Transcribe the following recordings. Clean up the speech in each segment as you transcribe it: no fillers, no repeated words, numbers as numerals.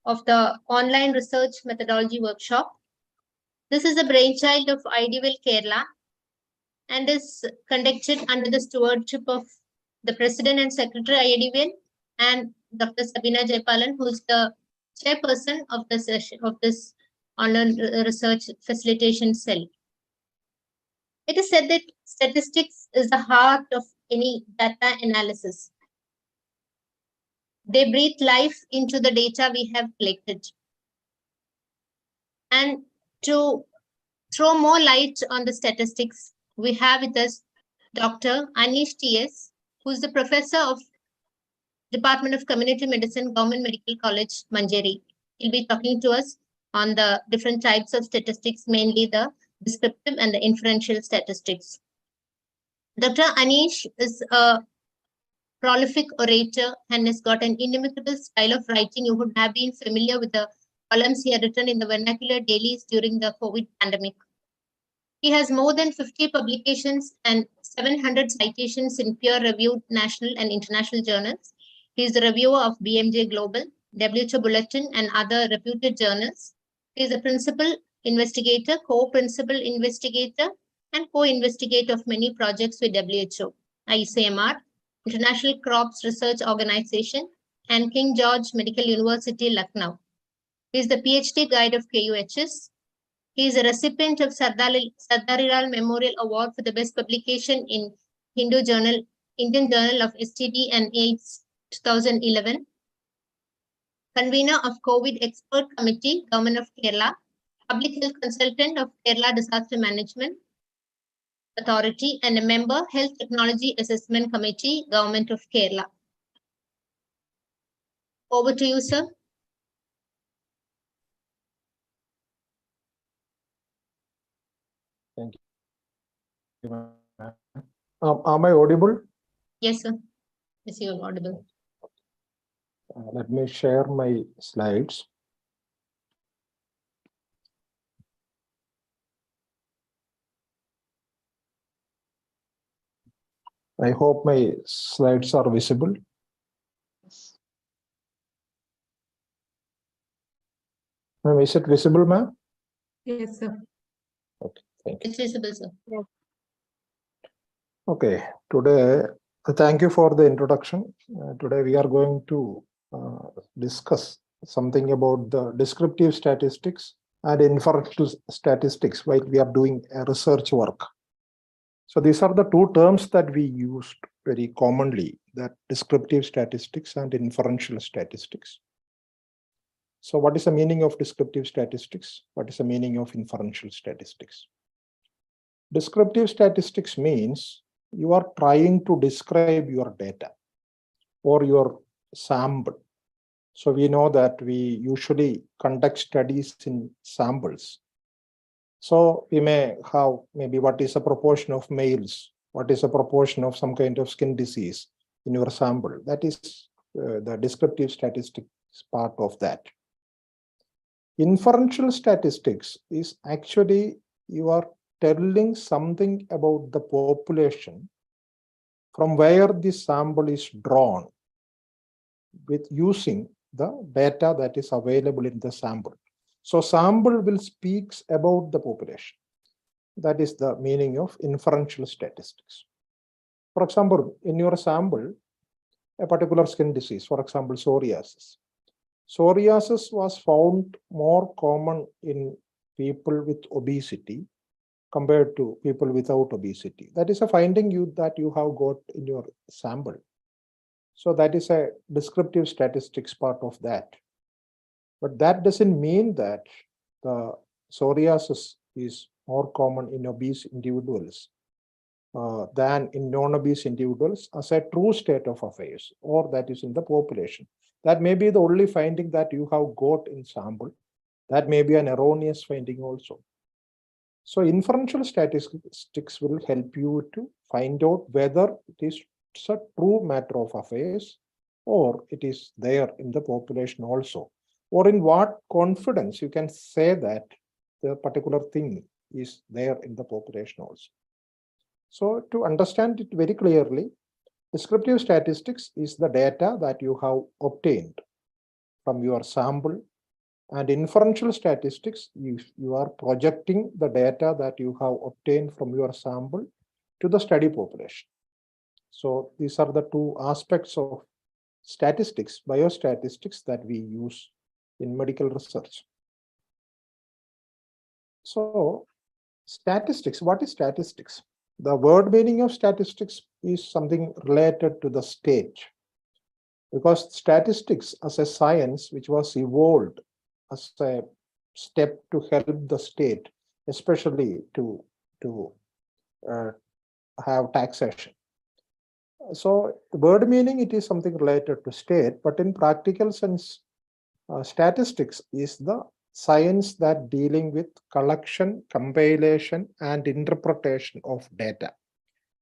of the online research methodology workshop. This is a brainchild of IDVL Kerala and is conducted under the stewardship of the President and Secretary IDVL and Dr. Sabina Jayapalan, who is the chairperson of the session of this online research facilitation cell. It is said that statistics is the heart of any data analysis. They breathe life into the data we have collected. And to throw more light on the statistics, we have with us Dr. Anish T.S., who is the professor of Department of Community Medicine, Government Medical College, Manjeri. He'll be talking to us on the different types of statistics, mainly the descriptive and the inferential statistics. Dr. Anish is a prolific orator and has got an inimitable style of writing. You would have been familiar with the columns he had written in the vernacular dailies during the COVID pandemic. He has more than 50 publications and 700 citations in peer-reviewed national and international journals. He is the reviewer of BMJ Global, WHO Bulletin, and other reputed journals. He is a principal investigator, co-principal investigator, and co-investigator of many projects with WHO, ICMR, International Crops Research Organization, and King George Medical University, Lucknow. He is the PhD guide of KUHS. He is a recipient of Sardarilal Memorial Award for the best publication in Indian Journal of STD and AIDS 2011. Convener of COVID Expert Committee, Government of Kerala. Public Health Consultant of Kerala Disaster Management Authority, and a member, Health Technology Assessment Committee, Government of Kerala. Over to you, sir. Thank you. Am I audible? Yes, sir. Yes, you are audible. Let me share my slides. I hope my slides are visible. Ma'am, is it visible, ma'am? Yes, sir. Okay, thank you. It's visible, sir. Yes. Okay, today, thank you for the introduction. Today we are going to discuss something about the descriptive statistics and inferential statistics while we are doing research work. So these are the two terms that we used very commonly, that descriptive statistics and inferential statistics. So what is the meaning of descriptive statistics? What is the meaning of inferential statistics? Descriptive statistics means you are trying to describe your data or your sample. So we know that we usually conduct studies in samples. So we may have maybe what is the proportion of males, what is the proportion of some kind of skin disease in your sample. That is the descriptive statistics part of that. Inferential statistics is actually you are telling something about the population from where this sample is drawn with using the data that is available in the sample. So sample will speak about the population. That is the meaning of inferential statistics. For example, in your sample, a particular skin disease, for example, psoriasis. Psoriasis was found more common in people with obesity compared to people without obesity. That is a finding that you have got in your sample. So that is a descriptive statistics part of that. But that doesn't mean that the psoriasis is more common in obese individuals than in non-obese individuals as a true state of affairs, or that is in the population. That may be the only finding that you have got in sample. That may be an erroneous finding also. So inferential statistics will help you to find out whether it is a true matter of affairs or it is there in the population also, or in what confidence you can say that the particular thing is there in the population also. So to understand it very clearly, descriptive statistics is the data that you have obtained from your sample And inferential statistics, you are projecting the data that you have obtained from your sample to the study population. So these are the two aspects of statistics, biostatistics, that we use in medical research. So statistics, what is statistics? The word meaning of statistics is something related to the state, because statistics as a science which was evolved as a step to help the state, especially to uh, have taxation. So the word meaning, it is something related to state, but in practical sense, statistics is the science that dealing with collection, compilation, and interpretation of data.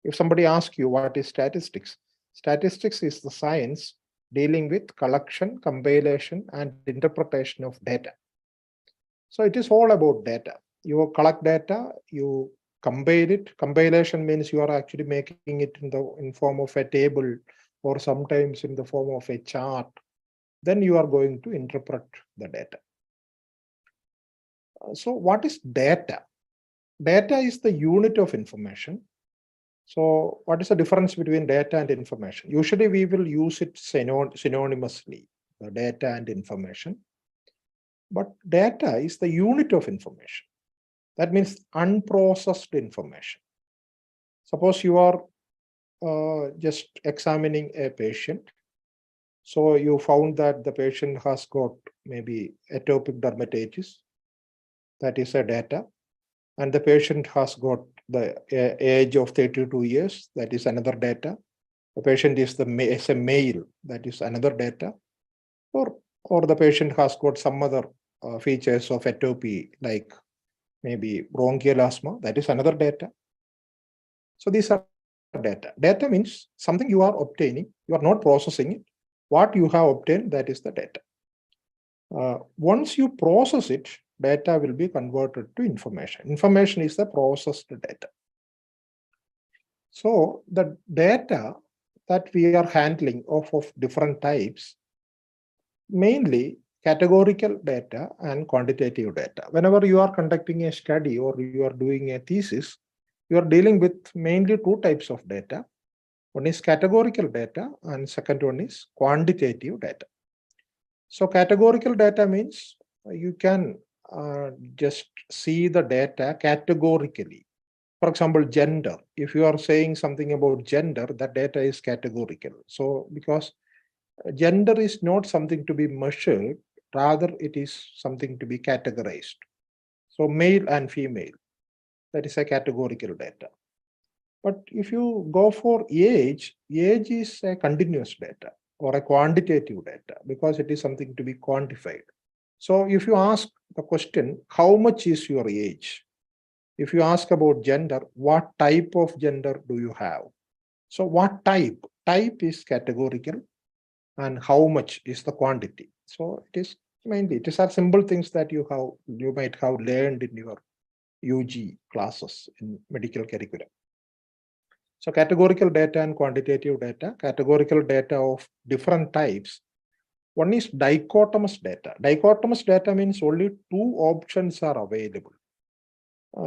If somebody asks you what is statistics, statistics is the science dealing with collection, compilation, and interpretation of data. So it is all about data. You collect data, you compile it. Compilation means you are actually making it in form of a table, or sometimes in the form of a chart. Then you are going to interpret the data. So what is data? Data is the unit of information. So what is the difference between data and information? Usually we will use it synonymously, the data and information. But data is the unit of information. That means unprocessed information. Suppose you are just examining a patient. So you found that the patient has got maybe atopic dermatitis. That is a data. And the patient has got the age of 32 years. That is another data. The patient is a male. That is another data. Or the patient has got some other features of atopy, like maybe bronchial asthma. That is another data. So these are data. Data means something you are obtaining. You are not processing it. What you have obtained, that is the data. Once you process it, data will be converted to information. Information is the processed data. So the data that we are handling of different types, mainly categorical data and quantitative data. Whenever you are conducting a study or you are doing a thesis, you are dealing with mainly two types of data. One is categorical data and second one is quantitative data. So categorical data means you can just see the data categorically. For example, gender. If you are saying something about gender, that data is categorical. So because gender is not something to be measured, rather it is something to be categorized. So male and female, that is a categorical data. But if you go for age is a continuous data or a quantitative data, because it is something to be quantified. So if you ask the question, how much is your age? If you ask about gender, what type of gender do you have? So what type? Type is categorical and how much is the quantity. So it is mainly, it is our simple things that you might have learned in your UG classes in medical curriculum. So categorical data and quantitative data, categorical data of different types. One is dichotomous data. Dichotomous data means only two options are available.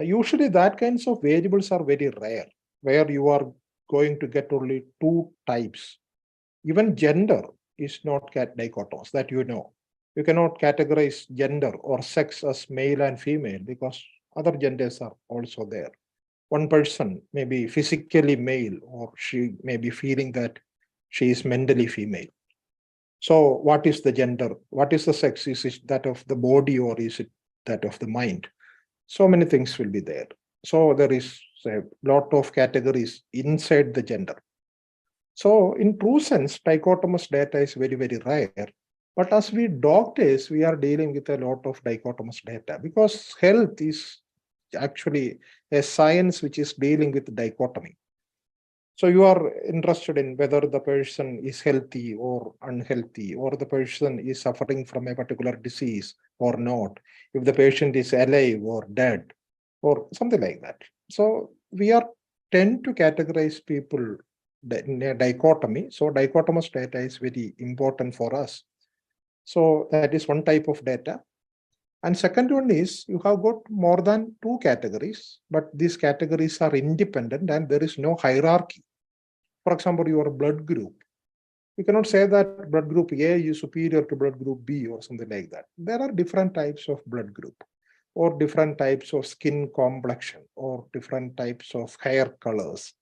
Usually that kinds of variables are very rare, where you are going to get only two types. Even gender is not dichotomous, that you know. You cannot categorize gender or sex as male and female because other genders are also there. One person may be physically male, or she may be feeling that she is mentally female. So what is the gender? What is the sex? Is it that of the body or is it that of the mind? So many things will be there. So there is a lot of categories inside the gender. So in true sense, dichotomous data is very, very rare. But as we doctors, we are dealing with a lot of dichotomous data because health is actually a science which is dealing with dichotomy. So you are interested in whether the person is healthy or unhealthy, or the person is suffering from a particular disease or not, if the patient is alive or dead, or something like that. So we are tend to categorize people in a dichotomy. So dichotomous data is very important for us. So that is one type of data. And second one is you have got more than two categories, but these categories are independent and there is no hierarchy. For example, your blood group. You cannot say that blood group A is superior to blood group B or something like that. There are different types of blood group or different types of skin complexion or different types of hair colors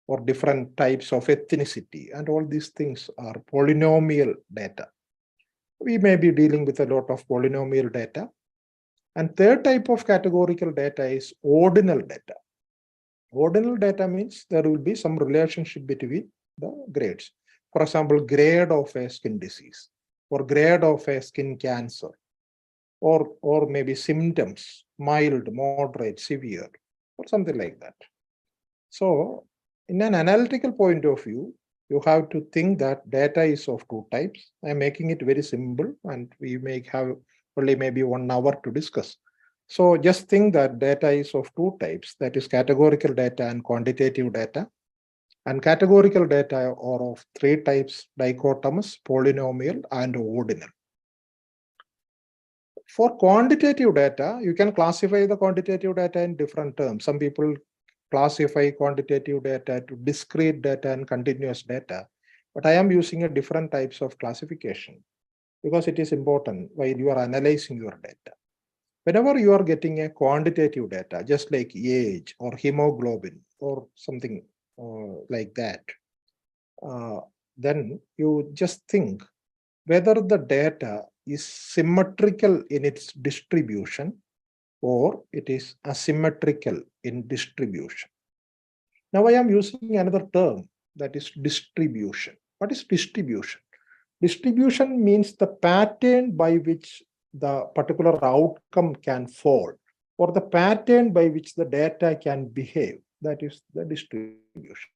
or different types of ethnicity. And all these things are polynomial data. We may be dealing with a lot of polynomial data. And third type of categorical data is ordinal data. Ordinal data means there will be some relationship between the grades. For example, grade of a skin disease or grade of a skin cancer or maybe symptoms, mild, moderate, severe, or something like that. So in an analytical point of view, you have to think that data is of two types. I'm making it very simple and we may have only maybe 1 hour to discuss. So just think that data is of two types, that is categorical data and quantitative data. And categorical data are of three types: dichotomous, polynomial, and ordinal. For quantitative data, you can classify the quantitative data in different terms. Some people classify quantitative data to discrete data and continuous data, but I am using a different types of classification because it is important while you are analyzing your data. Whenever you are getting a quantitative data, just like age or hemoglobin or something like that, then you just think whether the data is symmetrical in its distribution or it is asymmetrical in distribution. Now I am using another term, that is distribution. What is distribution? Distribution means the pattern by which the particular outcome can fall or the pattern by which the data can behave. That is the distribution.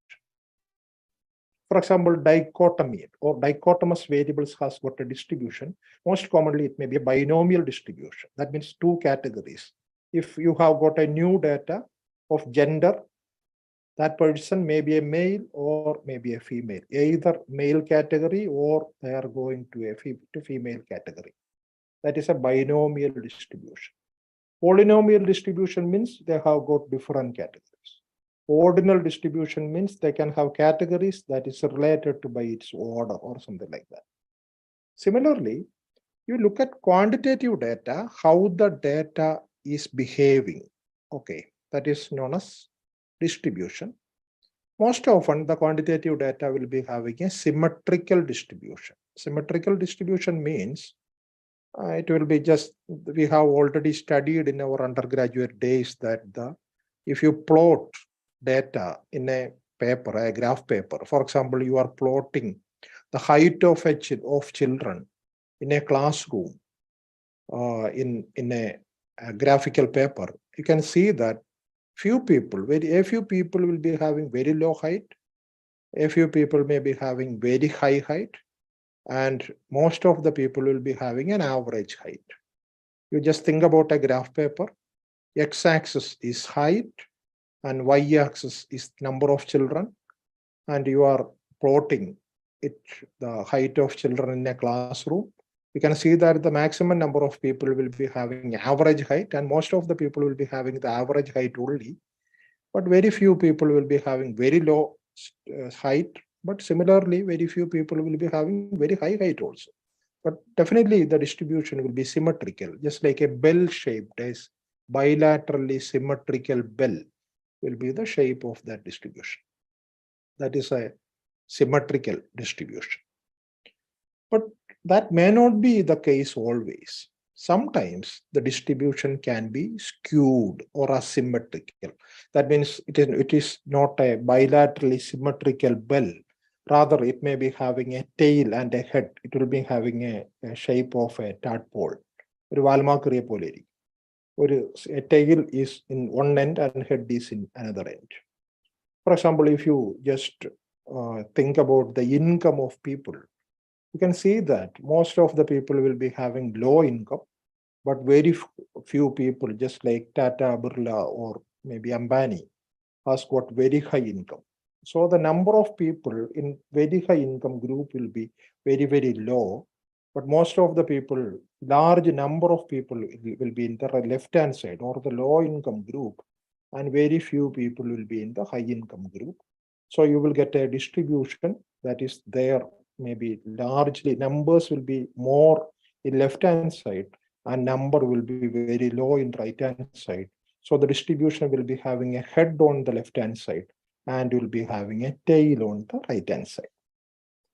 For example, dichotomy or dichotomous variables has got a distribution. Most commonly, it may be a binomial distribution. That means two categories. If you have got a new data of gender, that person may be a male or maybe a female, either male category or they are going to a female category. That is a binomial distribution. Polynomial distribution means they have got different categories. Ordinal distribution means they can have categories that is related to by its order or something like that. Similarly, you look at quantitative data, how the data is behaving. Okay, that is known as distribution. Most often, the quantitative data will be having a symmetrical distribution. Symmetrical distribution means it will be just, we have already studied in our undergraduate days that if you plot data in a paper, a graph paper, for example, you are plotting the height of children in a classroom in a graphical paper, you can see that a few people will be having very low height, a few people may be having very high height, and most of the people will be having an average height. You just think about a graph paper. X-axis is height and y-axis is number of children, and you are plotting it, the height of children in a classroom. You can see that the maximum number of people will be having average height and most of the people will be having the average height only, but very few people will be having very low height, but similarly very few people will be having very high height also. But definitely the distribution will be symmetrical, just like a bell shaped as bilaterally symmetrical bell will be the shape of that distribution. That is a symmetrical distribution. But that may not be the case always. Sometimes the distribution can be skewed or asymmetrical. That means it is not a bilaterally symmetrical bell. Rather, it may be having a tail and a head. It will be having a shape of a tadpole. ഒരു വാൽമാക്രിയെ പോലെ ഇരിക്കും. A tail is in one end and head is in another end. For example, if you just think about the income of people, you can see that most of the people will be having low income, but very few people, just like Tata, Birla, or maybe Ambani, has got very high income. So the number of people in very high income group will be very, very low, but most of the people, large number of people will be in the left-hand side or the low-income group, and very few people will be in the high-income group. So you will get a distribution that is there, maybe largely numbers will be more in left-hand side and number will be very low in right-hand side. So the distribution will be having a head on the left-hand side and will be having a tail on the right-hand side.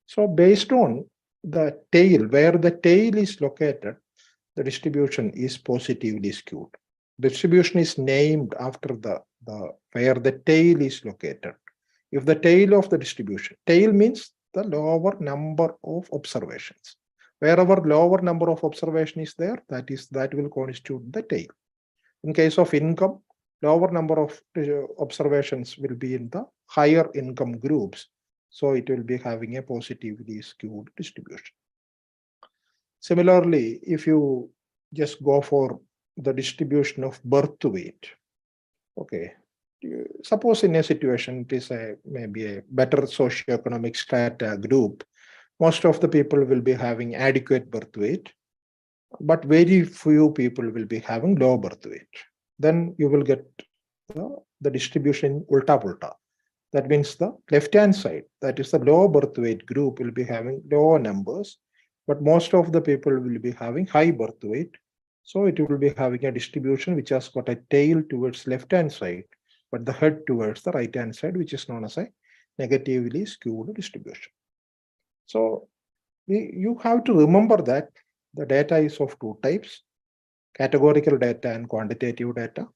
So based on the tail, where the tail is located, the distribution is positively skewed. Distribution is named after the where the tail is located. If the tail of the distribution, tail means the lower number of observations. Wherever lower number of observation is there, that will constitute the tail. In case of income, lower number of observations will be in the higher income groups. So it will be having a positively skewed distribution. Similarly, if you just go for the distribution of birth weight, okay, suppose in a situation it is maybe a better socioeconomic strata group, most of the people will be having adequate birth weight, but very few people will be having low birth weight. Then you will get the distribution ulta pulta. That means the left-hand side, that is the low birth weight group, will be having low numbers, but most of the people will be having high birth weight. So it will be having a distribution which has got a tail towards left-hand side, but the head towards the right-hand side, which is known as a negatively skewed distribution. So you have to remember that the data is of two types, categorical data and quantitative data.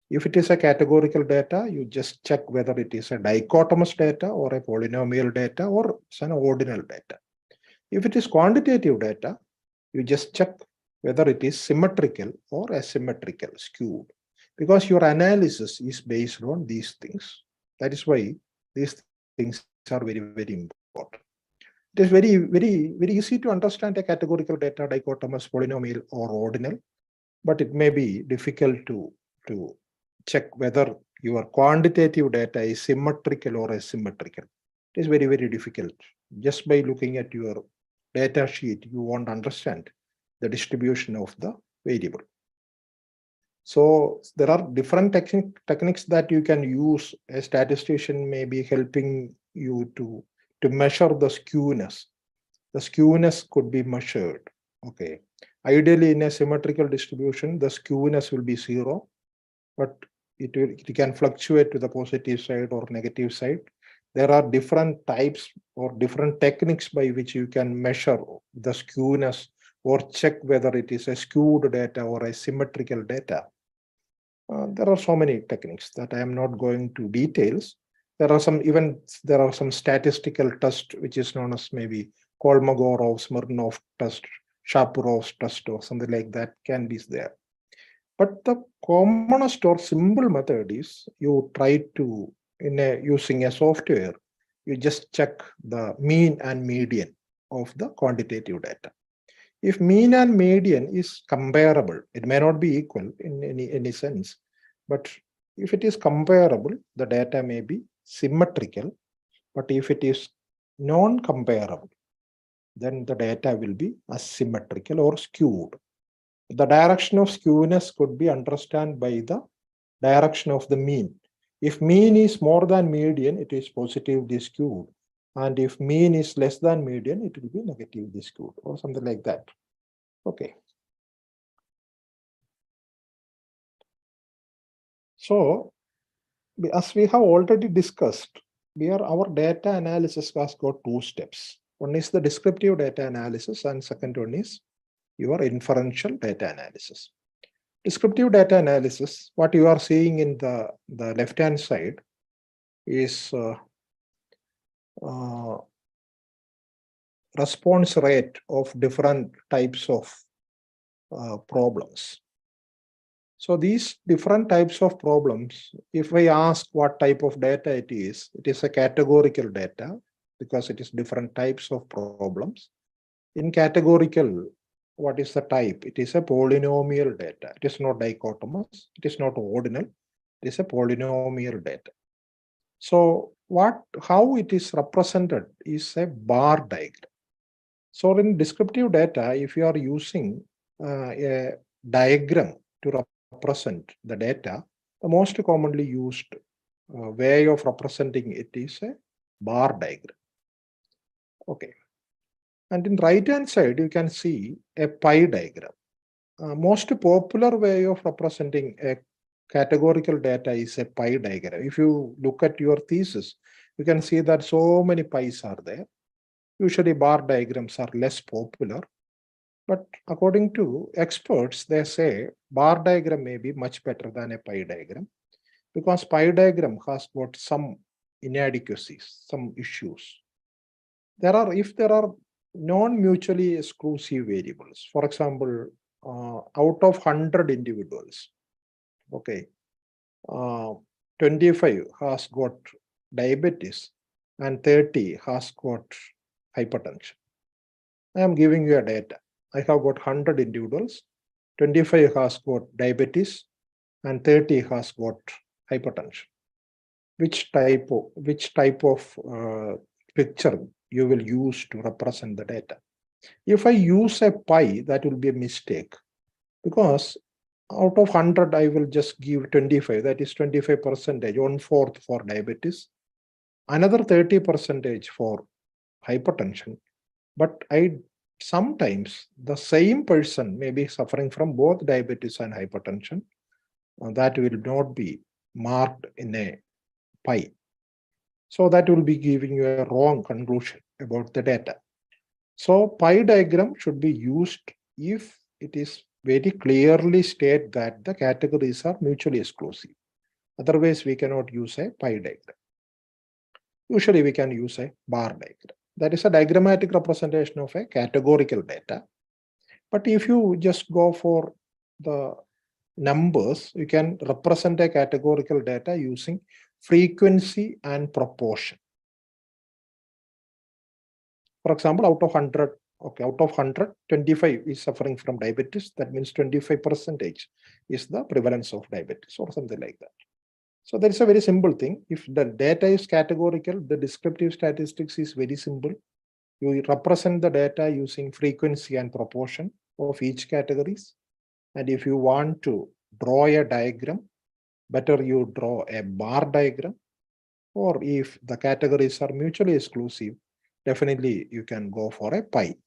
If it is a categorical data, you just check whether it is a dichotomous data or a polynomial data or it's an ordinal data. If it is quantitative data, you just check whether it is symmetrical or asymmetrical, skewed, because your analysis is based on these things. That is why these things are very, very important. It is very easy to understand a categorical data, dichotomous, polynomial, or ordinal, but it may be difficult to check whether your quantitative data is symmetrical or asymmetrical. It is very difficult. Just by looking at your data sheet, you won't understand the distribution of the variable. So there are different techniques that you can use. A statistician may be helping you to measure the skewness. The skewness could be measured. Okay. Ideally, in a symmetrical distribution, the skewness will be 0, but it can fluctuate to the positive side or negative side. There are different types or different techniques by which you can measure the skewness or check whether it is a skewed data or a symmetrical data. There are so many techniques that I am not going to details. There are some statistical tests which is known as maybe Kolmogorov, Smirnov test, Shapurov's test, or something like that can be there. But the commonest or simple method is you try to, using a software, you just check the mean and median of the quantitative data. If mean and median is comparable, it may not be equal in any sense, but if it is comparable, the data may be symmetrical. But if it is non-comparable, then the data will be asymmetrical or skewed. The direction of skewness could be understood by the direction of the mean. If mean is more than median, it is positively skewed. And if mean is less than median, it will be negatively skewed or something like that. Okay. So, as we have already discussed, our data analysis has got two steps. One is the descriptive data analysis, and second one is your inferential data analysis. Descriptive data analysis, what you are seeing in the left-hand side is response rate of different types of problems. So these different types of problems, if I ask what type of data it is a categorical data because it is different types of problems. In categorical, what is the type? It is a polynomial data. It is not dichotomous. It is not ordinal. It is a polynomial data. So how it is represented is a bar diagram. So in descriptive data, if you are using a diagram to represent the data, the most commonly used way of representing it is a bar diagram. Okay. And in right-hand side, you can see a pie diagram. Most popular way of representing a categorical data is a pie diagram. If you look at your thesis, you can see that so many pies are there. Usually bar diagrams are less popular, but according to experts, they say bar diagram may be much better than a pie diagram because pie diagram has got some inadequacies, some issues. If there are non-mutually exclusive variables, for example, out of 100 individuals, okay, 25 has got diabetes and 30 has got hypertension. I am giving you a data. I have got 100 individuals, 25 has got diabetes and 30 has got hypertension. Which type of picture you will use to represent the data? If I use a pie, that will be a mistake because out of 100, I will just give 25. That is 25%, 1/4 for diabetes, another 30% for hypertension. But sometimes the same person may be suffering from both diabetes and hypertension. That will not be marked in a pie. So that will be giving you a wrong conclusion about the data. So pie diagram should be used if it is very clearly state that the categories are mutually exclusive. Otherwise, we cannot use a pie diagram. Usually, we can use a bar diagram. That is a diagrammatic representation of a categorical data. But if you just go for the numbers, you can represent a categorical data using frequency and proportion. For example, out of 100, okay, out of 100, 25 is suffering from diabetes. That means 25% is the prevalence of diabetes or something like that. So there is a very simple thing. If the data is categorical, the descriptive statistics is very simple. You represent the data using frequency and proportion of each categories. And if you want to draw a diagram, better you draw a bar diagram. Or if the categories are mutually exclusive, definitely you can go for a pie.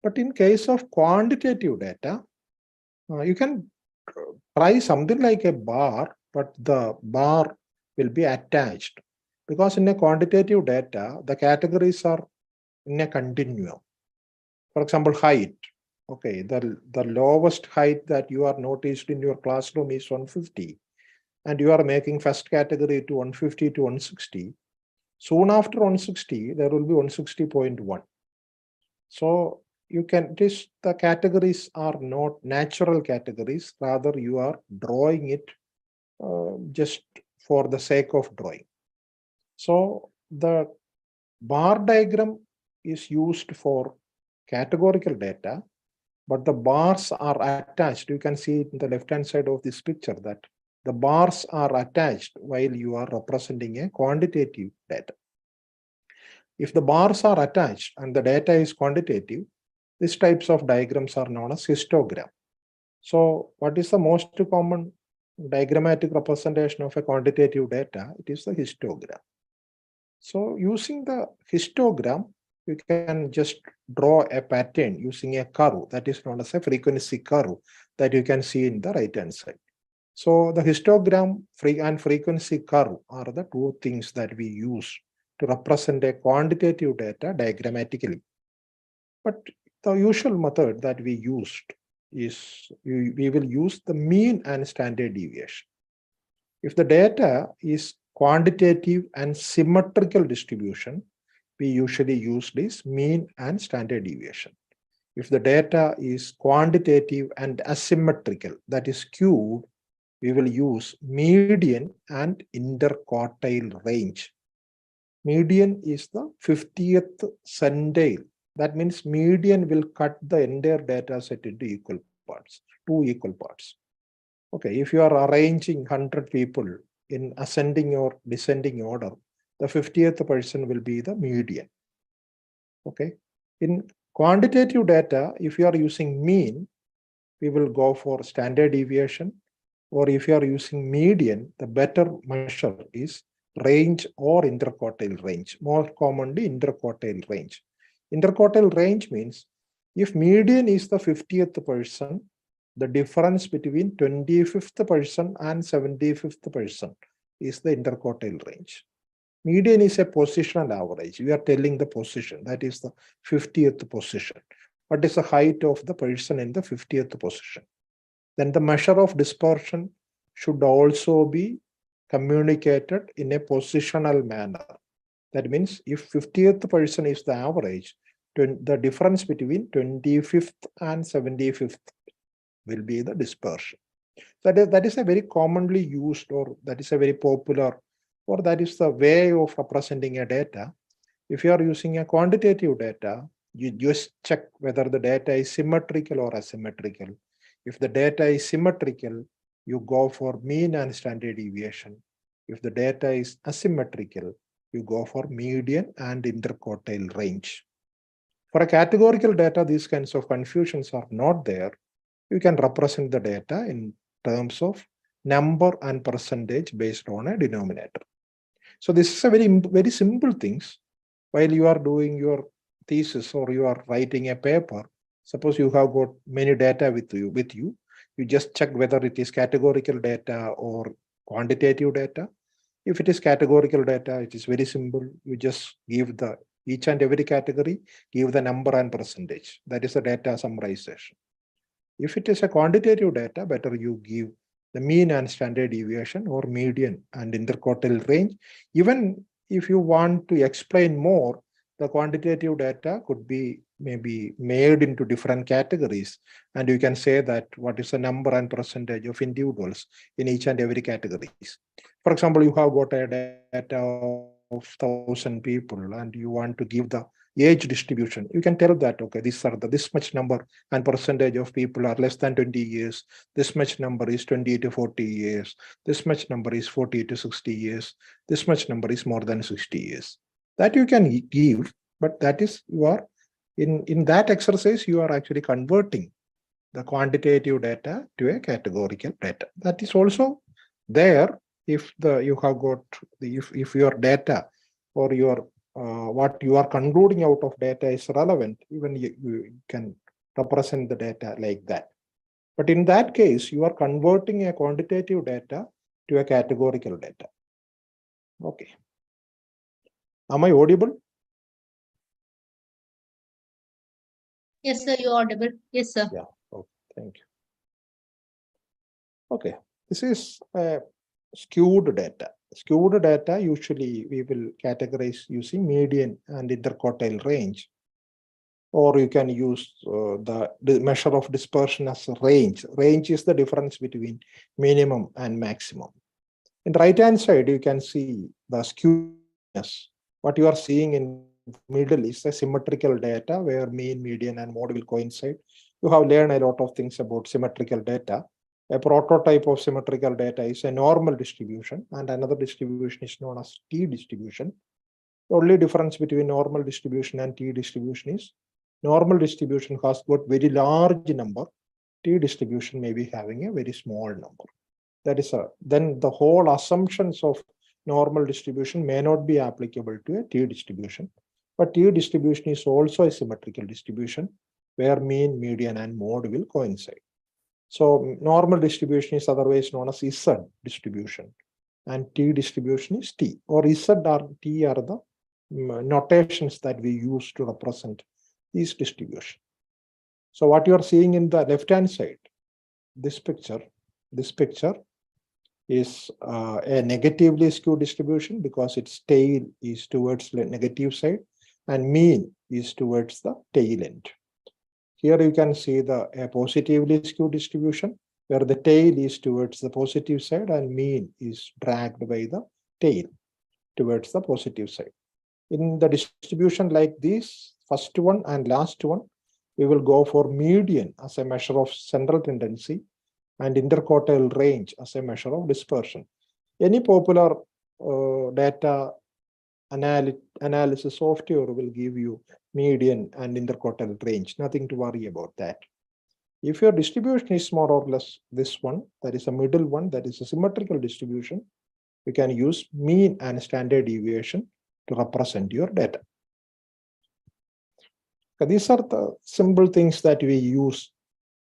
But in case of quantitative data, you can try something like a bar, but the bar will be attached. Because in a quantitative data, the categories are in a continuum. For example, height. Okay, the lowest height that you are noticed in your classroom is 150. And you are making first category to 150 to 160. Soon after 160, there will be 160.1. So the categories are not natural categories, rather you are drawing it just for the sake of drawing. So the bar diagram is used for categorical data, but the bars are attached. You can see in the left-hand side of this picture that the bars are attached while you are representing a quantitative data. If the bars are attached and the data is quantitative, these types of diagrams are known as histogram. So what is the most common diagrammatic representation of a quantitative data? It is the histogram. So using the histogram, you can just draw a pattern using a curve that is known as a frequency curve that you can see in the right-hand side. So the histogram and frequency curve are the two things that we use to represent a quantitative data diagrammatically. But the usual method that we used is we will use the mean and standard deviation. If the data is quantitative and symmetrical distribution, we usually use this mean and standard deviation. If the data is quantitative and asymmetrical, that is skewed, we will use median and interquartile range. Median is the 50th centile. That means median will cut the entire data set into equal parts, 2 equal parts. Okay, if you are arranging 100 people in ascending or descending order, the 50th person will be the median. Okay. In quantitative data, if you are using mean, we will go for standard deviation, or if you are using median, the better measure is range or interquartile range. More commonly, interquartile range. Interquartile range means if median is the 50th person, the difference between 25th person and 75th person is the interquartile range. Median is a positional average. We are telling the position, that is the 50th position. What is the height of the person in the 50th position? Then the measure of dispersion should also be communicated in a positional manner. That means if 50th person is the average, the difference between 25th and 75th will be the dispersion. That is a very commonly used, or that is a very popular, or that is the way of representing a data. If you are using a quantitative data, you just check whether the data is symmetrical or asymmetrical. If the data is symmetrical, you go for mean and standard deviation. If the data is asymmetrical, you go for median and interquartile range. For a categorical data, these kinds of confusions are not there. You can represent the data in terms of number and percentage based on a denominator. So this is a very simple things. While you are doing your thesis or you are writing a paper, suppose you have got many data with you, you just check whether it is categorical data or quantitative data. If it is categorical data, it is very simple. You just give the each and every category, give the number and percentage. That is the data summarization. If it is a quantitative data, better you give the mean and standard deviation or median and interquartile range. Even if you want to explain more, the quantitative data could be maybe made into different categories. And you can say that what is the number and percentage of individuals in each and every categories. For example, you have got a data of 1,000 people and you want to give the age distribution. You can tell that, okay, these are this much number and percentage of people are less than 20 years. This much number is 20 to 40 years. This much number is 40 to 60 years. This much number is more than 60 years. That you can give, but that is you are in that exercise, you are actually converting the quantitative data to a categorical data. That is also there if you have got if your data or your what you are concluding out of data is relevant, even you can represent the data like that. But in that case, you are converting a quantitative data to a categorical data. Okay. Am I audible? Yes, sir, you're audible. Yes, sir. Yeah. Okay. Thank you. Okay. This is skewed data. Skewed data, usually we will categorize using median and interquartile range. Or you can use the measure of dispersion as a range. Range is the difference between minimum and maximum. In the right-hand side, you can see the skewness. What you are seeing in the middle is the symmetrical data where mean, median, and mode will coincide. You have learned a lot of things about symmetrical data. A prototype of symmetrical data is a normal distribution, and another distribution is known as T distribution. The only difference between normal distribution and T distribution is normal distribution has got very large number. T distribution may be having a very small number. That is then the whole assumptions of normal distribution may not be applicable to a T distribution. But T distribution is also a symmetrical distribution where mean, median, and mode will coincide. So normal distribution is otherwise known as Z distribution, and T distribution is T, or Z or T are the notations that we use to represent these distribution. So what you are seeing in the left-hand side, this picture is a negatively skewed distribution because its tail is towards the negative side and mean is towards the tail end. Here you can see a positively skewed distribution where the tail is towards the positive side and mean is dragged by the tail towards the positive side. In the distribution like this, first one and last one, we will go for median as a measure of central tendency and interquartile range as a measure of dispersion. Any popular data analysis software will give you median and interquartile range. Nothing to worry about that. If your distribution is more or less this one, that is a middle one, that is a symmetrical distribution, we can use mean and standard deviation to represent your data. So these are the simple things that we use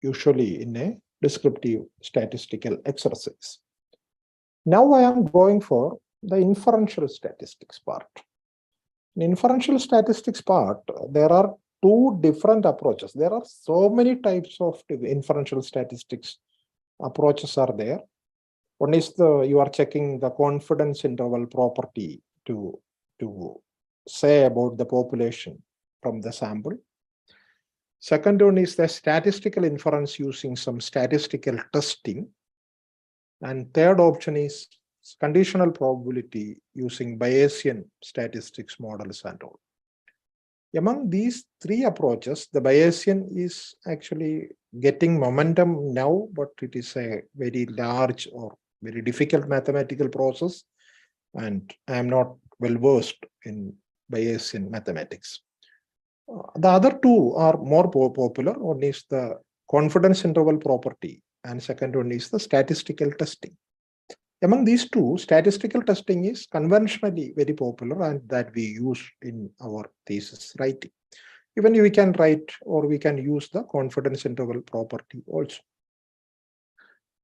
usually in a descriptive statistical exercise. Now I am going for the inferential statistics part. In inferential statistics part, there are two different approaches. There are so many types of inferential statistics approaches are there. One is you are checking the confidence interval property to say about the population from the sample. Second one is the statistical inference using some statistical testing. And third option is conditional probability using Bayesian statistics models and all. Among these three approaches, the Bayesian is actually getting momentum now, but it is a very large or very difficult mathematical process, and I am not well versed in Bayesian mathematics. The other two are more popular. One is the confidence interval property, and second one is the statistical testing. Among these two, statistical testing is conventionally very popular and that we use in our thesis writing. Even we can write or we can use the confidence interval property also.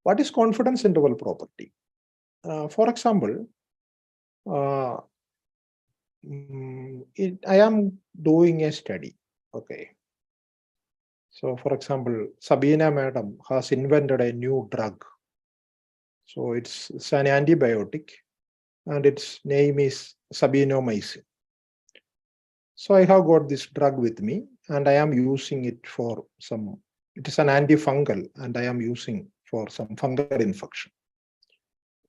What is confidence interval property? For example, I am doing a study. Okay. So, for example, Sabina madam has invented a new drug. So it's an antibiotic and its name is sabinomycin. So I have got this drug with me and I am using it for it is an antifungal and I am using for some fungal infection.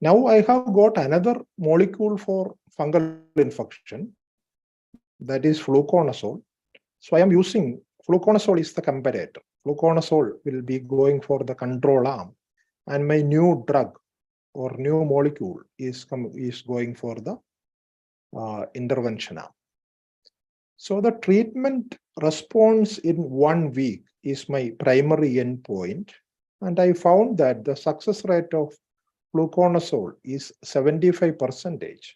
Now I have got another molecule for fungal infection, that is fluconazole. So I am using, fluconazole is the comparator. Fluconazole will be going for the control arm and my new drug or new molecule is going for the intervention arm. So the treatment response in 1 week is my primary endpoint, and I found that the success rate of fluconazole is 75%,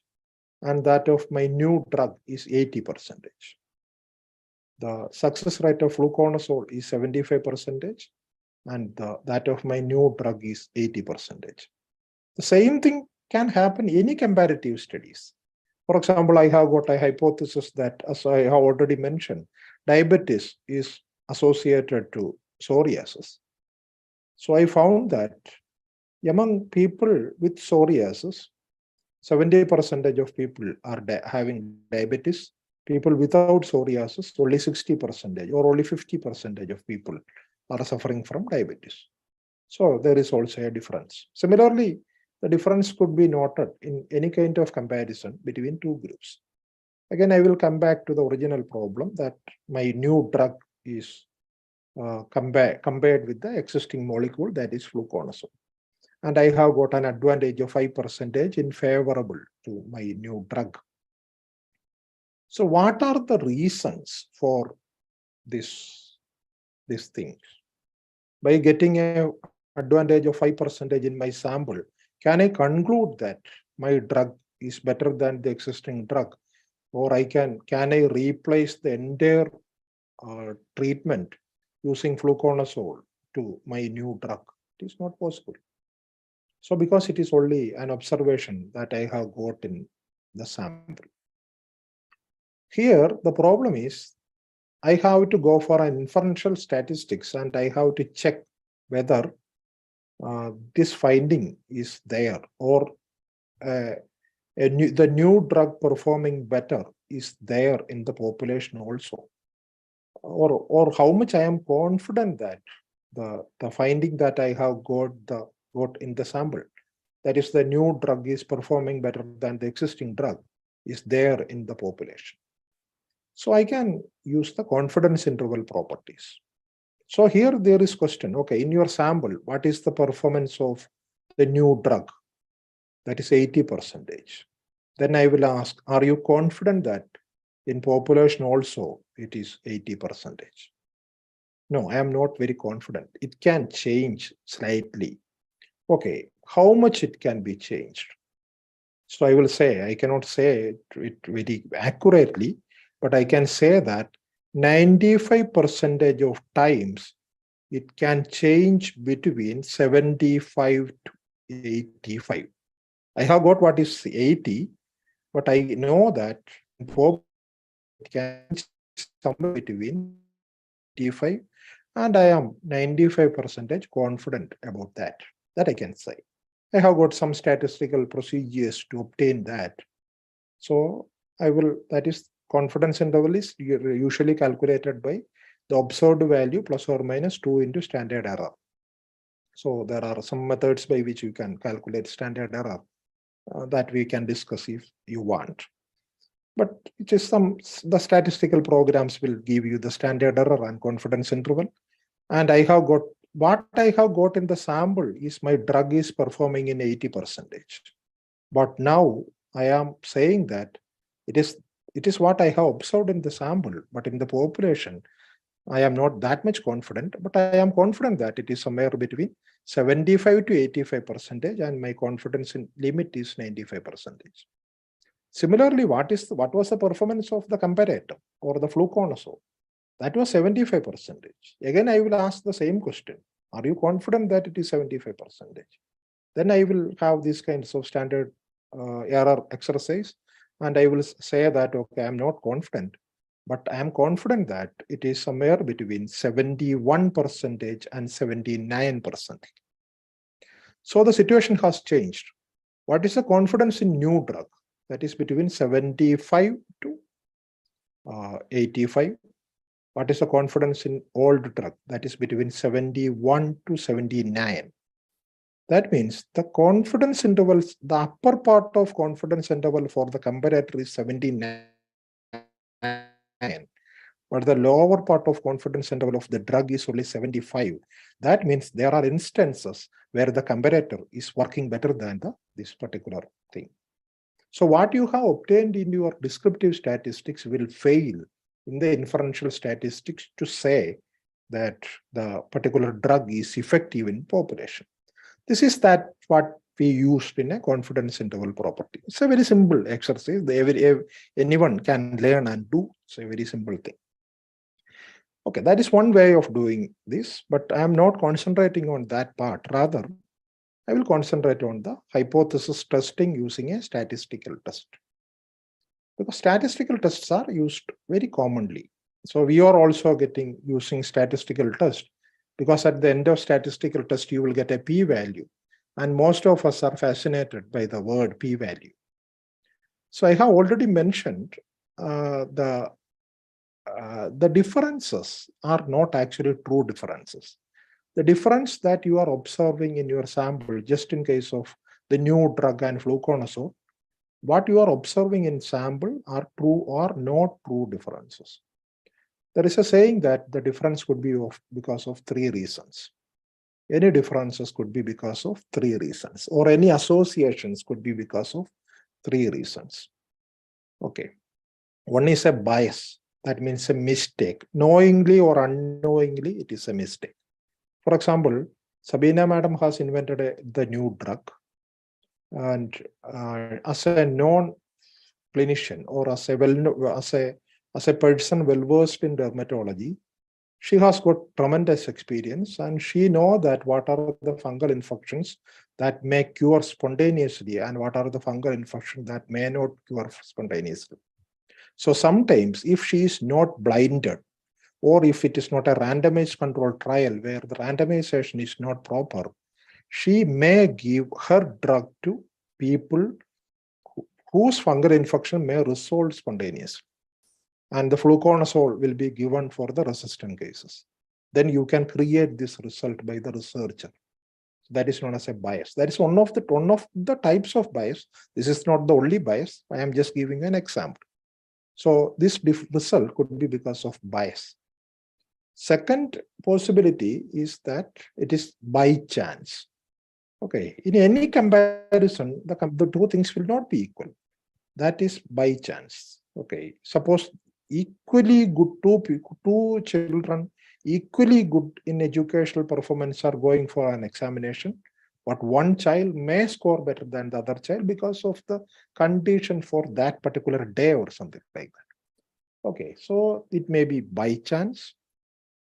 and that of my new drug is 80%. The success rate of fluconazole is 75%, and that of my new drug is 80%. The same thing can happen in any comparative studies. For example, I have got a hypothesis that, as I have already mentioned, diabetes is associated to psoriasis. So I found that among people with psoriasis, 70% of people are having diabetes. People without psoriasis, only 60% or only 50% of people are suffering from diabetes. So there is also a difference. Similarly, the difference could be noted in any kind of comparison between two groups. Again, I will come back to the original problem that my new drug is compared with the existing molecule, that is fluconazole. And I have got an advantage of 5% in favorable to my new drug. So what are the reasons for these things? By getting an advantage of 5% in my sample, can I conclude that my drug is better than the existing drug? Or can I replace the entire treatment using fluconazole to my new drug? It is not possible. So because it is only an observation that I have got in the sample. Here, the problem is I have to go for an inferential statistics and I have to check whether this finding is there or the new drug performing better is there in the population also, or how much I am confident that the finding that I have got in the sample, that is the new drug is performing better than the existing drug, is there in the population. So I can use the confidence interval properties. So here there is question, okay, in your sample, what is the performance of the new drug? That is 80%. Then I will ask, are you confident that in population also it is 80%? No, I am not very confident. It can change slightly. Okay, how much it can be changed? So I will say, I cannot say it very accurately, but I can say that 95% of times it can change between 75 to 85. I have got what is 80, but I know that in population it can change somewhere between 85, and I am 95% confident about that. That I can say. I have got some statistical procedures to obtain that. So I will, that is, confidence interval is usually calculated by the observed value plus or minus 2 into standard error. So there are some methods by which you can calculate standard error that we can discuss if you want. But it is the statistical programs will give you the standard error and confidence interval. And I have got, what I have got in the sample is my drug is performing in 80%. But now I am saying that it is what I have observed in the sample, but in the population, I am not that much confident, but I am confident that it is somewhere between 75 to 85%, and my confidence in limit is 95%. Similarly, what was the performance of the comparator or the fluconazole? That was 75%. Again, I will ask the same question. Are you confident that it is 75%? Then I will have these kinds of standard error exercise, and I will say that, okay, I'm not confident, but I am confident that it is somewhere between 71% and 79%. So the situation has changed. What is the confidence in new drug? That is between 75 to 85. What is the confidence in old drug? That is between 71 to 79. That means the confidence intervals, the upper part of confidence interval for the comparator is 79, but the lower part of confidence interval of the drug is only 75. That means there are instances where the comparator is working better than this particular thing. So what you have obtained in your descriptive statistics will fail in the inferential statistics to say that the particular drug is effective in population. This is what we used in a confidence interval property. It's a very simple exercise. Anyone can learn and do. It's a very simple thing. Okay, that is one way of doing this, but I am not concentrating on that part. Rather, I will concentrate on the hypothesis testing using a statistical test. Because statistical tests are used very commonly. So we are also using statistical test, because at the end of statistical test, you will get a p-value. And most of us are fascinated by the word p-value. So I have already mentioned the differences are not actually true differences. The difference that you are observing in your sample, just in case of the new drug and fluconazole, what you are observing in sample are true or not true differences. There is a saying that the difference could be because of 3 reasons. Any differences could be because of 3 reasons, or any associations could be because of 3 reasons. Okay. One is a bias. That means a mistake. Knowingly or unknowingly, it is a mistake. For example, Sabina madam has invented the new drug, and as a non-clinician or as a person well-versed in dermatology, she has got tremendous experience, and she knows that what are the fungal infections that may cure spontaneously and what are the fungal infections that may not cure spontaneously. So sometimes if she is not blinded, or if it is not a randomized controlled trial where the randomization is not proper, she may give her drug to people whose fungal infection may resolve spontaneously. And the fluconazole will be given for the resistant cases. Then you can create this result by the researcher. That is known as a bias. That is one of the types of bias. This is not the only bias. I am just giving an example. So this result could be because of bias. Second possibility is that it is by chance. Okay, in any comparison, the 2 things will not be equal. that is by chance. Okay, suppose equally good two children equally good in educational performance are going for an examination, but one child may score better than the other child because of the condition for that particular day or something like that. Okay, so it may be by chance.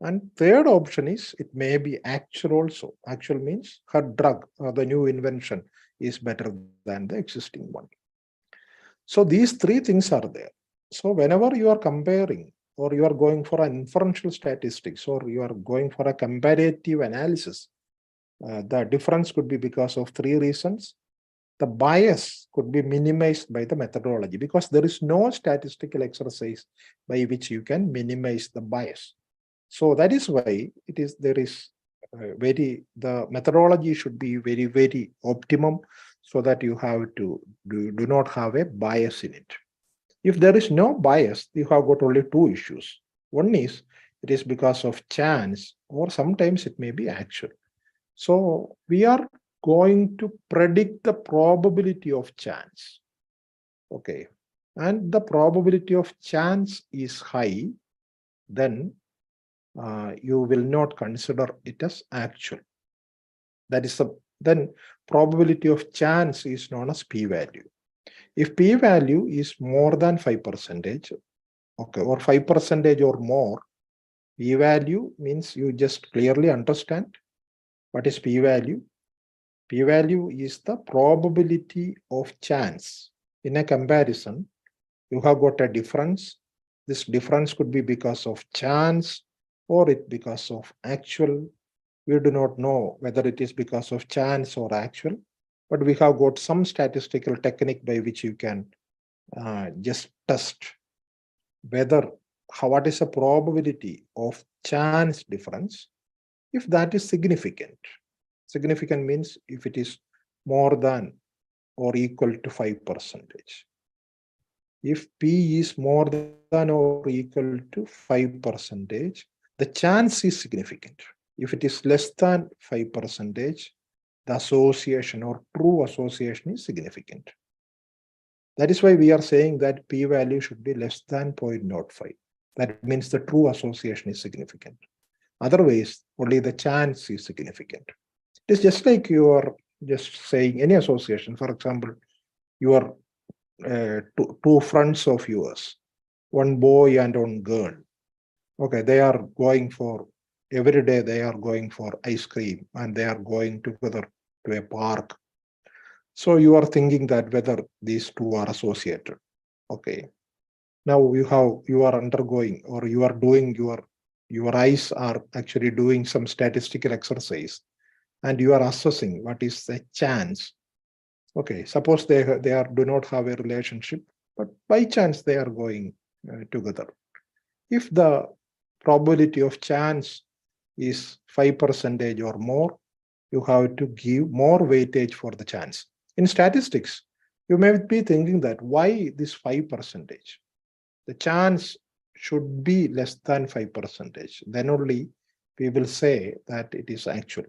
And third option is it may be actual also. Actual means her drug or the new invention is better than the existing one. So these three things are there. So whenever you are comparing or you are going for an inferential statistics or you are going for a comparative analysis, the difference could be because of three reasons. The bias could be minimized by the methodology because there is no statistical exercise by which you can minimize the bias. So that is why there is the methodology should be very, very optimum so that you have to do not have a bias in it. If there is no bias, you have got only two issues. One is it is because of chance, or sometimes it may be actual. So we are going to predict the probability of chance. Okay. And the probability of chance is high, then you will not consider it as actual. That is then probability of chance is known as p-value. If p-value is more than 5%, okay, or 5% or more, p-value means you just clearly understand what is p-value. P-value is the probability of chance. In a comparison, you have got a difference. This difference could be because of chance or it because of actual. We do not know whether it is because of chance or actual, but we have got some statistical technique by which you can just test whether what is the probability of chance difference. If that is significant, significant means if it is more than or equal to 5%. If P is more than or equal to 5%, the chance is significant. If it is less than 5%, the association or true association is significant. That is why we are saying that p-value should be less than 0.05. That means the true association is significant. Otherwise, only the chance is significant. It is just like you are just saying any association. For example, you are two friends of yours, one boy and one girl. Okay, they are going for every day. They are going for ice cream and they are going together to a park. So you are thinking that whether these two are associated. Okay. Now you are undergoing or you are doing your eyes are actually doing some statistical exercise and you are assessing what is the chance. Okay, suppose they do not have a relationship, but by chance they are going together. If the probability of chance is 5% or more, you have to give more weightage for the chance. In statistics, you may be thinking that why this 5%? The chance should be less than 5%. Then only we will say that it is actual.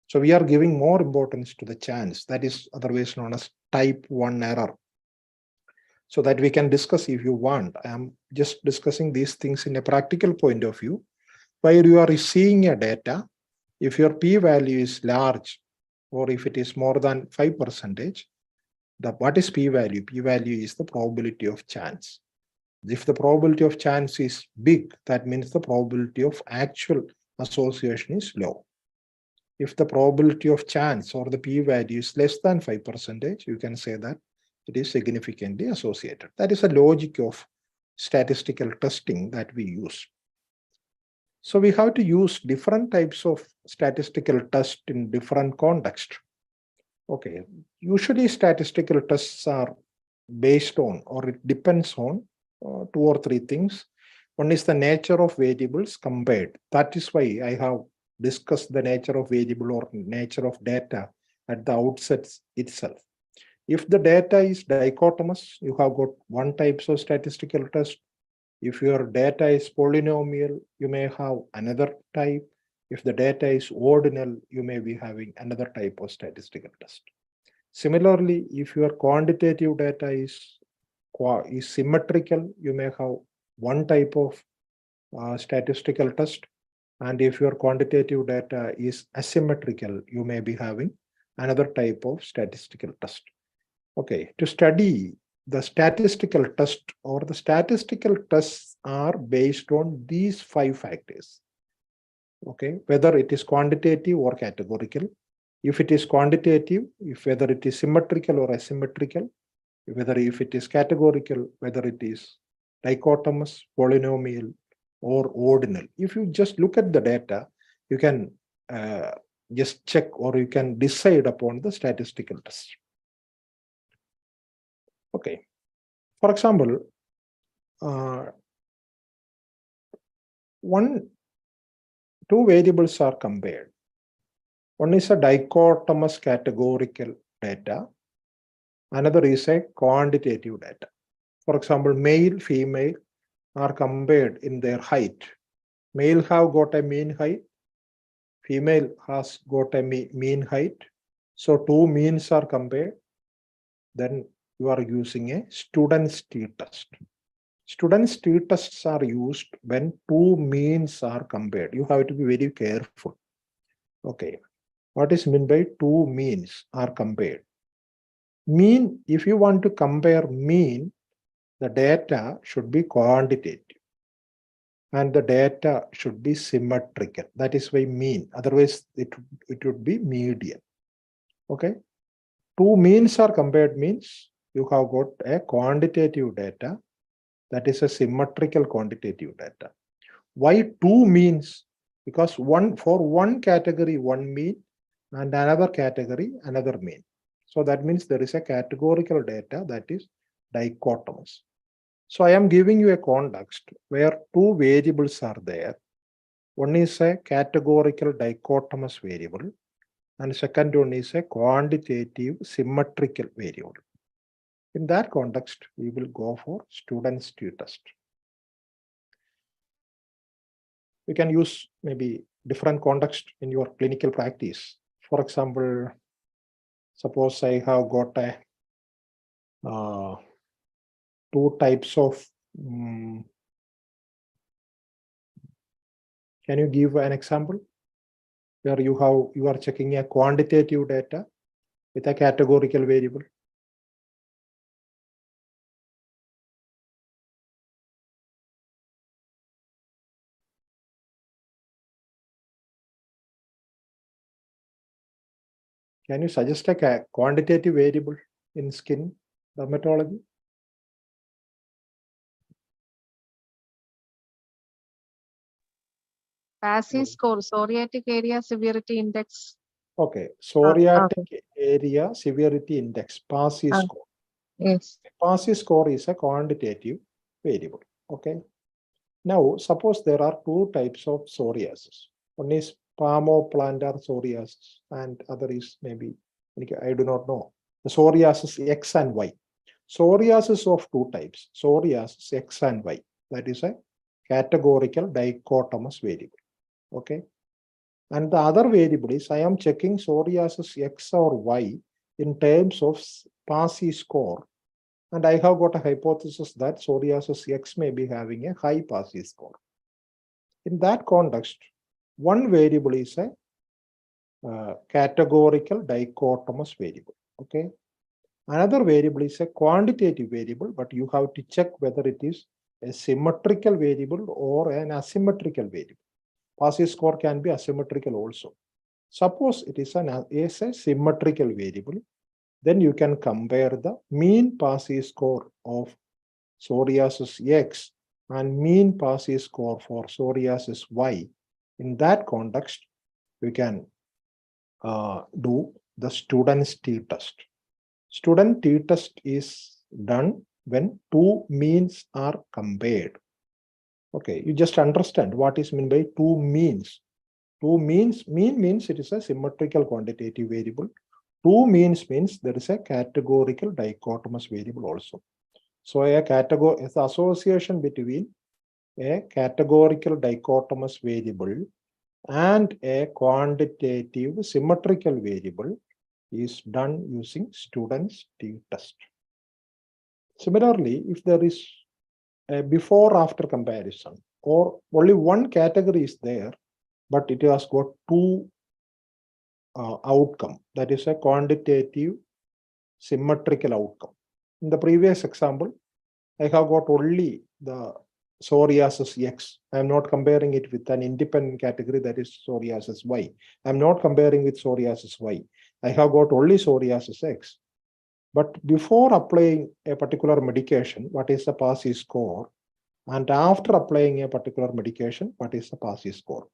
So we are giving more importance to the chance. That is otherwise known as type 1 error. So that we can discuss if you want. I am just discussing these things in a practical point of view. Where you are seeing a data, if your p-value is large or if it is more than 5%, what is p-value? P-value is the probability of chance. If the probability of chance is big, that means the probability of actual association is low. If the probability of chance or the p-value is less than 5%, you can say that it is significantly associated. That is a logic of statistical testing that we use. So we have to use different types of statistical tests in different contexts. Okay, usually statistical tests are based on or it depends on two or three things. One is the nature of variables compared. That is why I have discussed the nature of variable or nature of data at the outset itself. If the data is dichotomous, you have got one type of statistical test. If your data is polynomial, you may have another type. If the data is ordinal, you may be having another type of statistical test. Similarly, if your quantitative data is is symmetrical, you may have one type of statistical test. And if your quantitative data is asymmetrical, you may be having another type of statistical test. Okay, to study the statistical test or the statistical tests are based on these 5 factors. Okay, whether it is quantitative or categorical. If it is quantitative, whether it is symmetrical or asymmetrical, whether if it is categorical, whether it is dichotomous, polynomial, or ordinal. If you just look at the data, you can just check or you can decide upon the statistical test. Okay. For example, two variables are compared. One is a dichotomous categorical data. Another is a quantitative data. For example, male, female are compared in their height. Male have got a mean height. Female has got a mean height. So two means are compared. Then you are using a student's t-test. Student's t-tests are used when two means are compared. You have to be very careful. Okay. What is meant by two means are compared? Mean, if you want to compare mean, the data should be quantitative. And the data should be symmetrical. That is why mean. Otherwise, it would be median. Okay. Two means are compared means you have got a quantitative data. That is a symmetrical quantitative data. Why two means? Because for one category, one mean, and another category, another mean. So that means there is a categorical data that is dichotomous. So I am giving you a context where two variables are there. One is a categorical dichotomous variable, and second one is a quantitative symmetrical variable. In that context, we will go for student's t-test. You can use maybe different context in your clinical practice. For example, suppose I have got a two types of can you give an example where you are checking a quantitative data with a categorical variable? Can you suggest a quantitative variable in skin dermatology? PASI score, psoriatic area severity index. Okay, psoriatic area severity index, PASI score. Yes. PASI score is a quantitative variable. Okay. Now, suppose there are two types of psoriasis. One is palmoplantar psoriasis, and other is maybe, I do not know, the psoriasis X and Y. Psoriasis of two types, psoriasis X and Y. That is a categorical dichotomous variable. Okay. And the other variable is I am checking psoriasis X or Y in terms of PASI score. And I have got a hypothesis that psoriasis X may be having a high PASI score. In that context, one variable is a categorical dichotomous variable. Okay. Another variable is a quantitative variable, but you have to check whether it is a symmetrical variable or an asymmetrical variable. PASI score can be asymmetrical also. Suppose it is a symmetrical variable, then you can compare the mean PASI score of psoriasis X and mean PASI score for psoriasis Y. In that context, we can do the student's t-test. Student t-test is done when two means are compared. Okay, you just understand what is meant by two means. Two means, mean means it is a symmetrical quantitative variable. Two means there is a categorical dichotomous variable also. So a category is the association between a categorical dichotomous variable and a quantitative symmetrical variable is done using student's t-test. Similarly, if there is a before-after comparison, or only one category is there, but it has got two outcome, that is a quantitative symmetrical outcome. In the previous example, I have got only the psoriasis X. I am not comparing it with an independent category, that is psoriasis Y. I am not comparing with psoriasis Y. I have got only psoriasis X. But before applying a particular medication, what is the PASI score? And after applying a particular medication, what is the PASI score?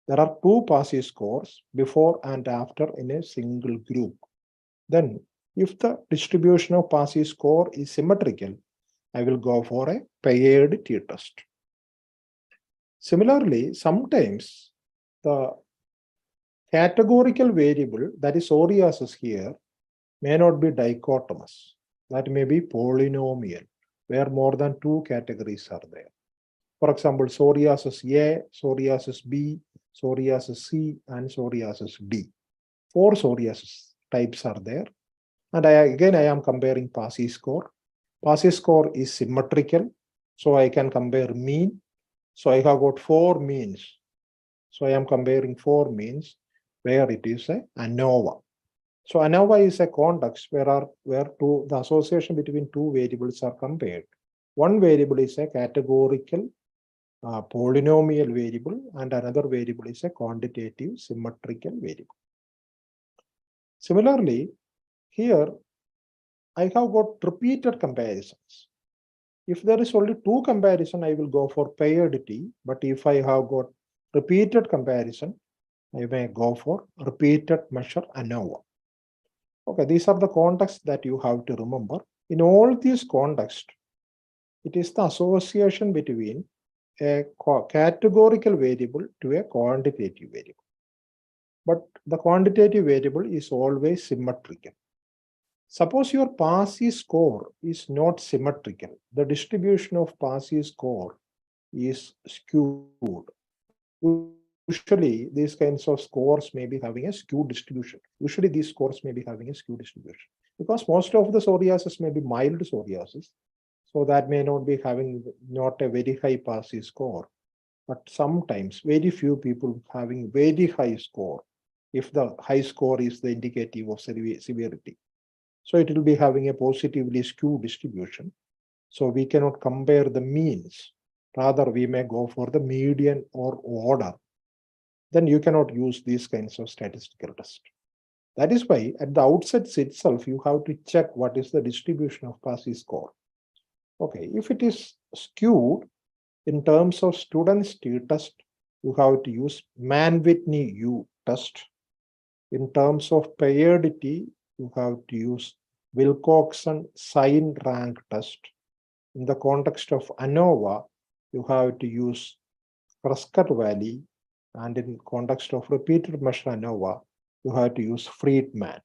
There are two PASI scores before and after in a single group. Then, if the distribution of PASI score is symmetrical, I will go for a paired t-test. Similarly, sometimes the categorical variable, that is psoriasis here, may not be dichotomous. That may be polynomial, where more than two categories are there. For example, psoriasis A, psoriasis B, psoriasis C, and psoriasis D. 4 psoriasis types are there. And I am comparing PASI score. PASI score is symmetrical, so I can compare mean. So I have got 4 means. So I am comparing 4 means where it is a ANOVA. So ANOVA is a context where the association between two variables are compared. One variable is a categorical polynomial variable, and another variable is a quantitative symmetrical variable. Similarly, here I have got repeated comparisons. If there is only two comparison, I will go for paired T, but if I have got repeated comparison, I may go for repeated measure ANOVA. Okay, these are the contexts that you have to remember. In all these contexts, it is the association between a categorical variable to a quantitative variable. But the quantitative variable is always symmetrical. Suppose your PASI score is not symmetrical. The distribution of PASI score is skewed. Usually, these kinds of scores may be having a skewed distribution. Usually, these scores may be having a skewed distribution because most of the psoriasis may be mild psoriasis. So that may not be having not a very high PASI score. But sometimes very few people having very high score, if the high score is the indicative of severity. So it will be having a positively skewed distribution. So we cannot compare the means. Rather, we may go for the median or order. Then you cannot use these kinds of statistical tests. That is why at the outset itself, you have to check what is the distribution of PASI score. Okay, if it is skewed in terms of students' t-test, you have to use Mann-Whitney U test. In terms of paired T, you have to use Wilcoxon sign rank test. In the context of ANOVA, you have to use Prescott Valley, and in context of repeated measure ANOVA, you have to use Friedman.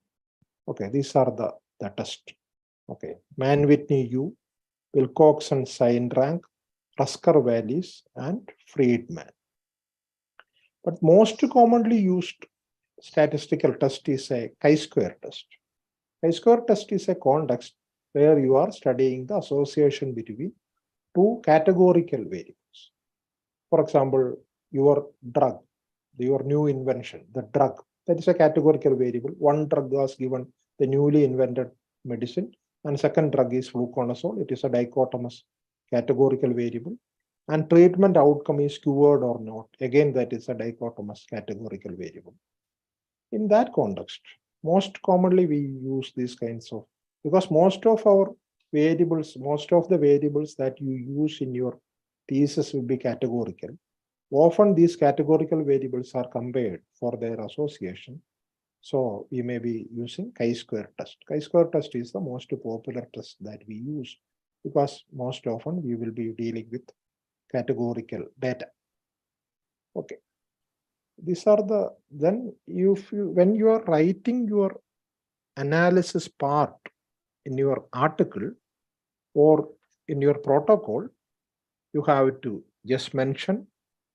Okay, these are the tests. Okay, Mann-Whitney U, Wilcoxon sign rank, Rusker Valleys, and Friedman. But most commonly used statistical test is a chi-square test. Chi-square test is a context where you are studying the association between two categorical variables. For example, your drug, your new invention, the drug, that is a categorical variable. One drug was given the newly invented medicine, and second drug is fluconazole. It is a dichotomous categorical variable. And treatment outcome is cured or not. Again, that is a dichotomous categorical variable. In that context, most commonly we use these kinds of, because most of our variables, most of the variables that you use in your thesis will be categorical. Often these categorical variables are compared for their association. So we may be using chi-square test. Chi-square test is the most popular test that we use because most often we will be dealing with categorical data. Okay. These are the, then when you are writing your analysis part in your article or in your protocol, you have to just mention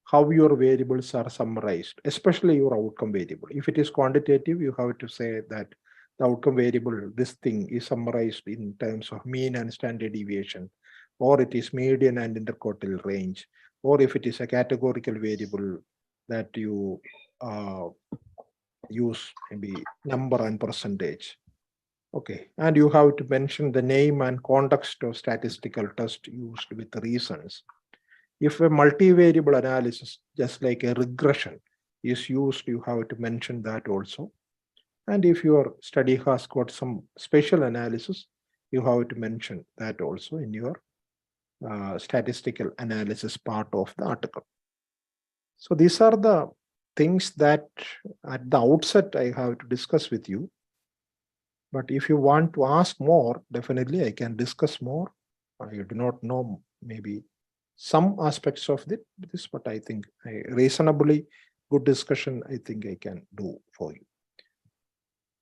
how your variables are summarized, especially your outcome variable. If it is quantitative, you have to say that the outcome variable, this thing is summarized in terms of mean and standard deviation, or it is median and interquartile range, or if it is a categorical variable that you use maybe number and percentage. Okay, and you have to mention the name and context of statistical test used with reasons. If a multivariable analysis, just like a regression, is used, you have to mention that also. And if your study has got some special analysis, you have to mention that also in your statistical analysis part of the article. So these are the things that at the outset I have to discuss with you. But if you want to ask more, definitely I can discuss more. You do not know maybe some aspects of this, but I think a reasonably good discussion, I think I can do for you.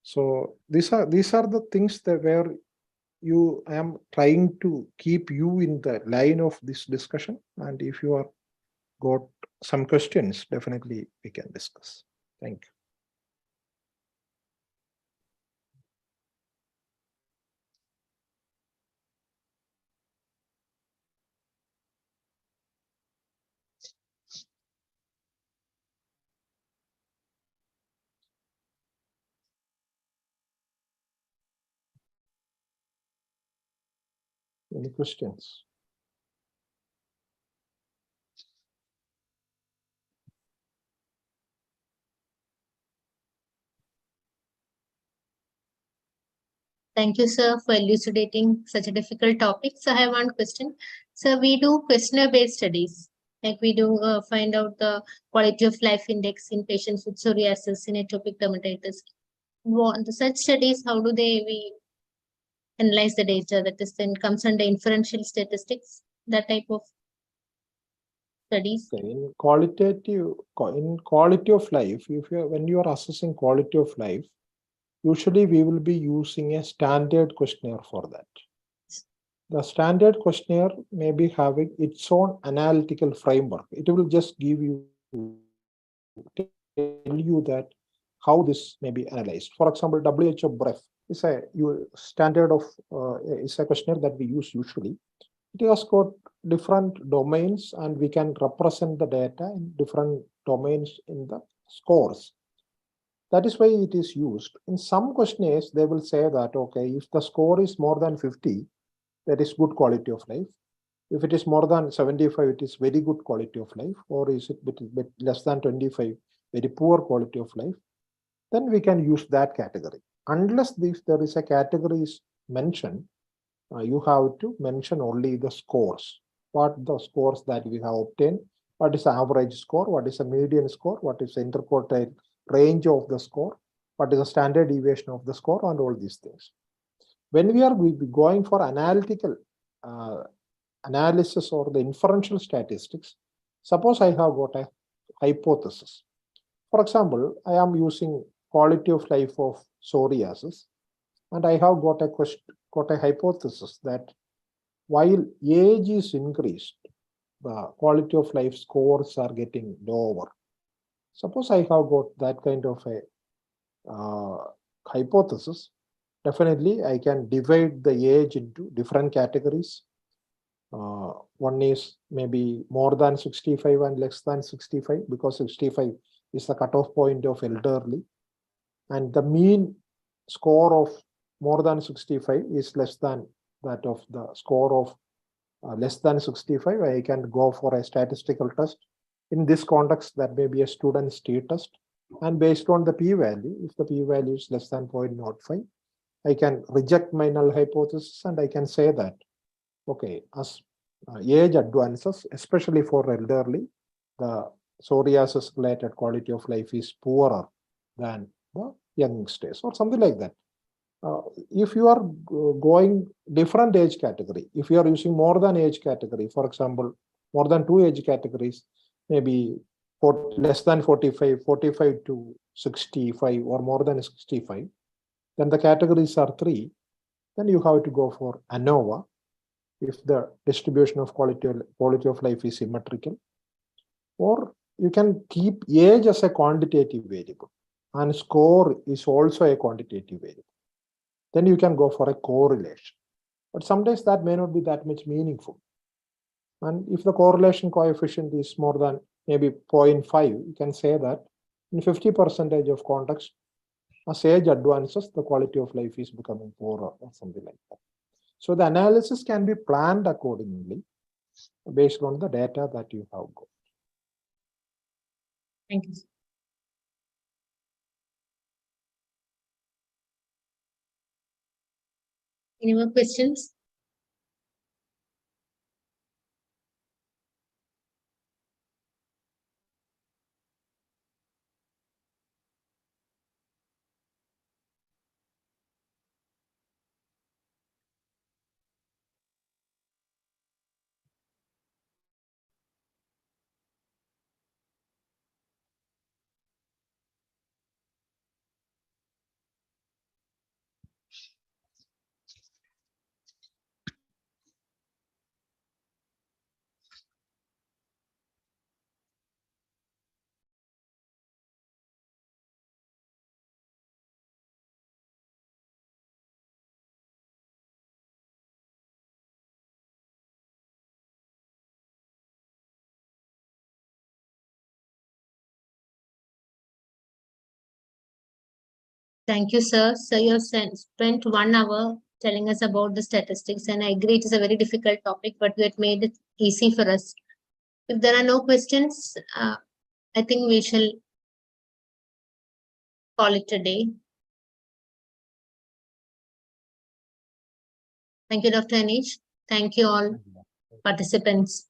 So these are the things that where I am trying to keep you in the line of this discussion. And if you are got some questions, definitely we can discuss. Thank you. Any questions? Thank you, sir, for elucidating such a difficult topic. So I have one question. So we do questionnaire-based studies. Like we do find out the quality of life index in patients with psoriasis, in atopic dermatitis. Such studies, how do we analyze the data that is then comes under inferential statistics, that type of studies? Okay. In quality of life, when you are assessing quality of life, usually we will be using a standard questionnaire for that. The standard questionnaire may be having its own analytical framework. It will just tell you that how this may be analyzed. For example, WHO BREF is a standard of is a questionnaire that we use usually. It has got different domains, and we can represent the data in different domains in the scores. That is why it is used. In some questionnaires, they will say that, okay, if the score is more than 50, that is good quality of life. If it is more than 75, it is very good quality of life. Or is it bit less than 25, very poor quality of life? Then we can use that category. Unless there is a category is mentioned, you have to mention only the scores. What the scores that we have obtained, what is the average score, what is the median score, what is the interquartile range of the score, what is the standard deviation of the score, and all these things. When we are going for analytical analysis or the inferential statistics, suppose I have got a hypothesis. For example, I am using quality of life of psoriasis, and I have got a hypothesis that while age is increased, the quality of life scores are getting lower. Suppose I have got that kind of a hypothesis, definitely I can divide the age into different categories. One is maybe more than 65 and less than 65, because 65 is the cutoff point of elderly. And the mean score of more than 65 is less than that of the score of less than 65. I can go for a statistical test. In this context, that may be a student's t-test. And based on the p-value, if the p-value is less than 0.05, I can reject my null hypothesis, and I can say that, okay, as age advances, especially for elderly, the psoriasis-related quality of life is poorer than the youngsters, or something like that. If you are going different age category, if you are using more than age category, for example, more than 2 age categories, maybe less than 45, 45 to 65, or more than 65, then the categories are 3. Then you have to go for ANOVA if the distribution of quality of life is symmetrical. Or you can keep age as a quantitative variable, and score is also a quantitative variable. then you can go for a correlation. But sometimes that may not be that much meaningful. And if the correlation coefficient is more than maybe 0.5, you can say that in 50% of context, as age advances, the quality of life is becoming poorer or something like that. So the analysis can be planned accordingly based on the data that you have got. Thank you. Any more questions? Thank you, sir. So you spent 1 hour telling us about the statistics, and I agree it is a very difficult topic, but you had made it easy for us. If there are no questions, I think we shall call it a day. Thank you, Dr. Anish. Thank you all participants.